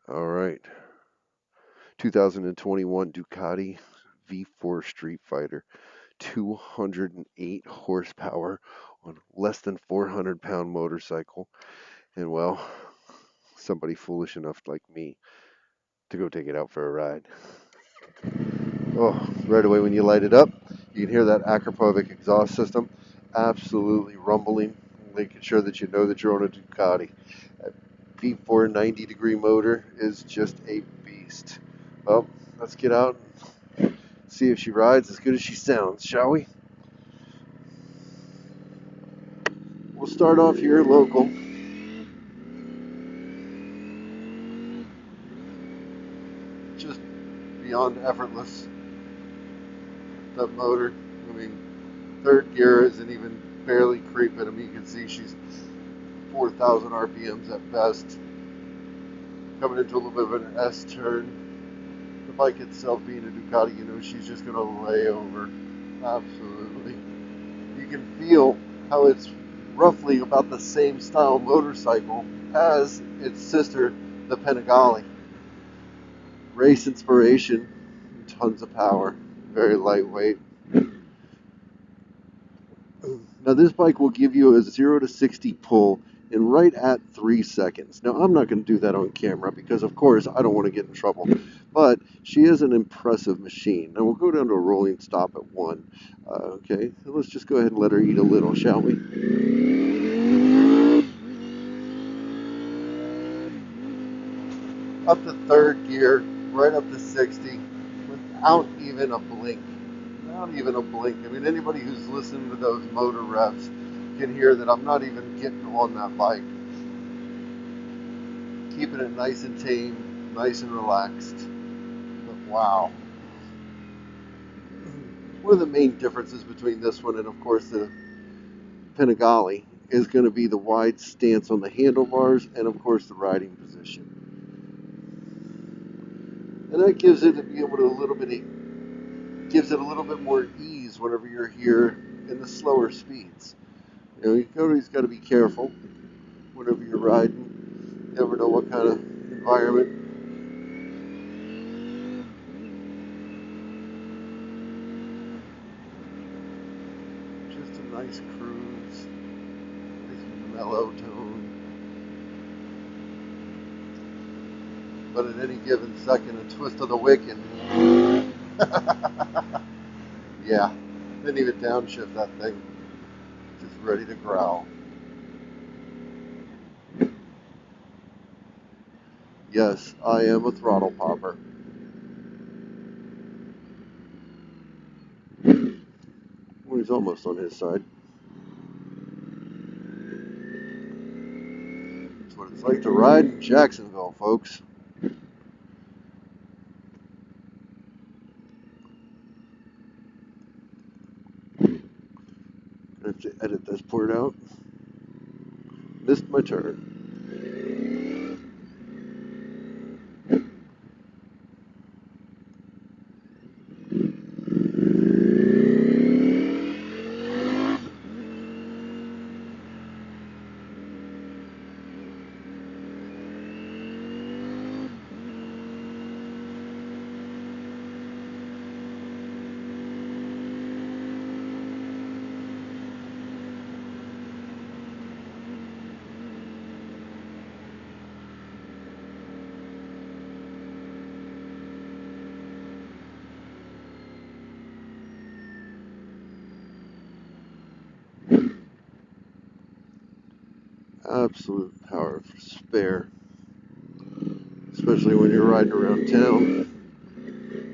All right. 2021 Ducati V4 Streetfighter. 208 horsepower on less than 400-pound motorcycle. And well, somebody foolish enough like me to go take it out for a ride. Oh, right away when you light it up, you can hear that Akrapovic exhaust system absolutely rumbling, making sure that you know that you're on a Ducati. That V4 90-degree motor is just a beast. Well, let's get out and see if she rides as good as she sounds, shall we? We'll start off here local. Just beyond effortless. That motor, I mean, third gear isn't even barely creeping. I mean, you can see she's 4,000 RPMs at best. Coming into a little bit of an S turn. The bike itself being a Ducati, you know, she's just going to lay over. Absolutely. You can feel how it's roughly about the same style motorcycle as its sister, the Panigale. Race inspiration, tons of power, very lightweight. Now this bike will give you a 0 to 60 pull in right at 3 seconds. Now I'm not going to do that on camera because of course I don't want to get in trouble, but she is an impressive machine. Now we'll go down to a rolling stop at 1. Okay, so let's just go ahead and let her eat a little, shall we? Up to third gear, right up to 60, without even a blink. Not even a blink. I mean, anybody who's listening to those motor revs can hear that I'm not even getting on that bike. Keeping it nice and tame, nice and relaxed. But wow. One of the main differences between this one and, of course, the Panigale is going to be the wide stance on the handlebars and, of course, the riding position. And that gives it a little bit more ease whenever you're here in the slower speeds. You know, you always got to be careful whenever you're riding. You never know what kind of environment. Just a nice cruise, nice mellow tone. But at any given second, a twist of the wicked. Yeah, didn't even downshift that thing. Just ready to growl. Yes, I am a throttle popper. Well, he's almost on his side. That's what it's like to ride in Jacksonville, folks. I have to edit this part out. Missed my turn. Absolute power for spare, especially when you're riding around town.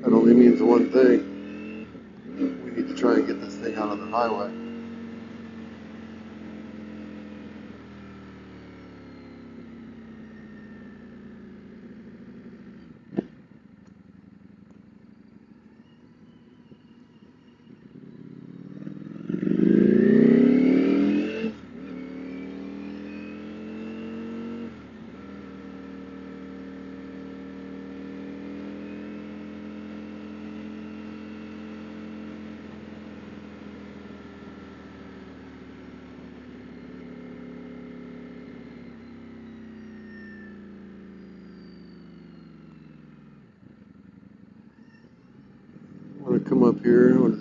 That only means one thing. We need to try and get this thing out on the highway.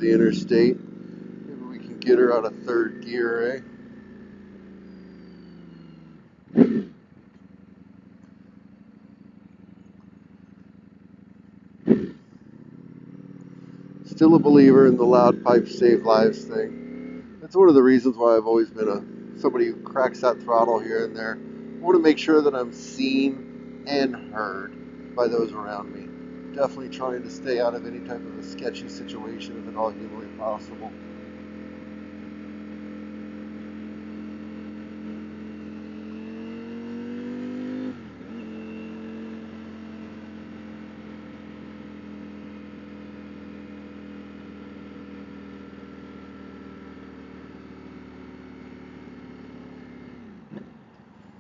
the interstate. Maybe we can get her out of third gear, eh? Still a believer in the loud pipes save lives thing. That's one of the reasons why I've always been somebody who cracks that throttle here and there. I want to make sure that I'm seen and heard by those around me. Definitely trying to stay out of any type of a sketchy situation if at all humanly possible.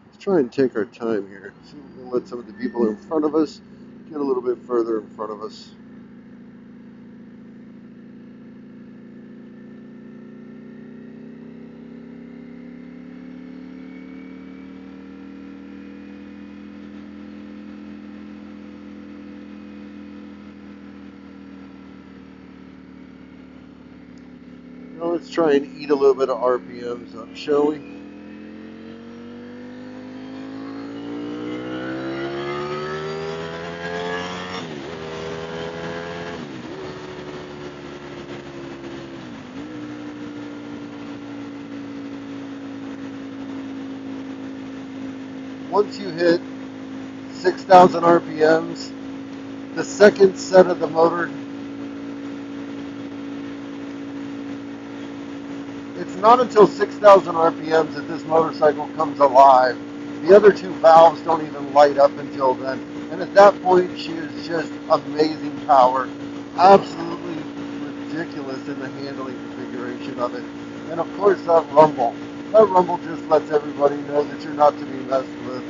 Let's try and take our time here. See if we can let some of the people in front of us get a little bit further in front of us. Now let's try and eat a little bit of RPMs up, shall we? Once you hit 6,000 RPMs, the second set of the motor, it's not until 6,000 RPMs that this motorcycle comes alive. The other two valves don't even light up until then. And at that point, she is just amazing power. Absolutely ridiculous in the handling configuration of it. And of course, that rumble. That rumble just lets everybody know that you're not to be messed with.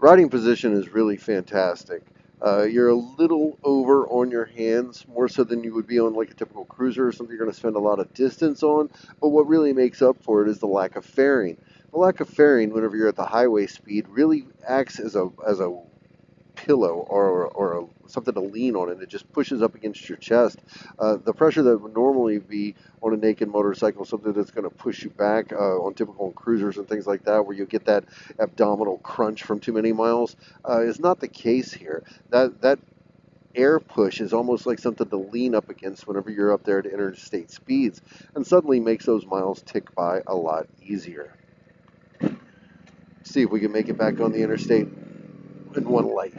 Riding position is really fantastic. You're a little over on your hands, more so than you would be on like a typical cruiser or something you're going to spend a lot of distance on, but what really makes up for it is the lack of fairing. The lack of fairing, whenever you're at the highway speed, really acts as a pillow or something to lean on, and it just pushes up against your chest. The pressure that would normally be on a naked motorcycle, something that's going to push you back on typical cruisers and things like that, where you get that abdominal crunch from too many miles, is not the case here. That air push is almost like something to lean up against whenever you're up there at interstate speeds, and suddenly makes those miles tick by a lot easier. See if we can make it back on the interstate in one light.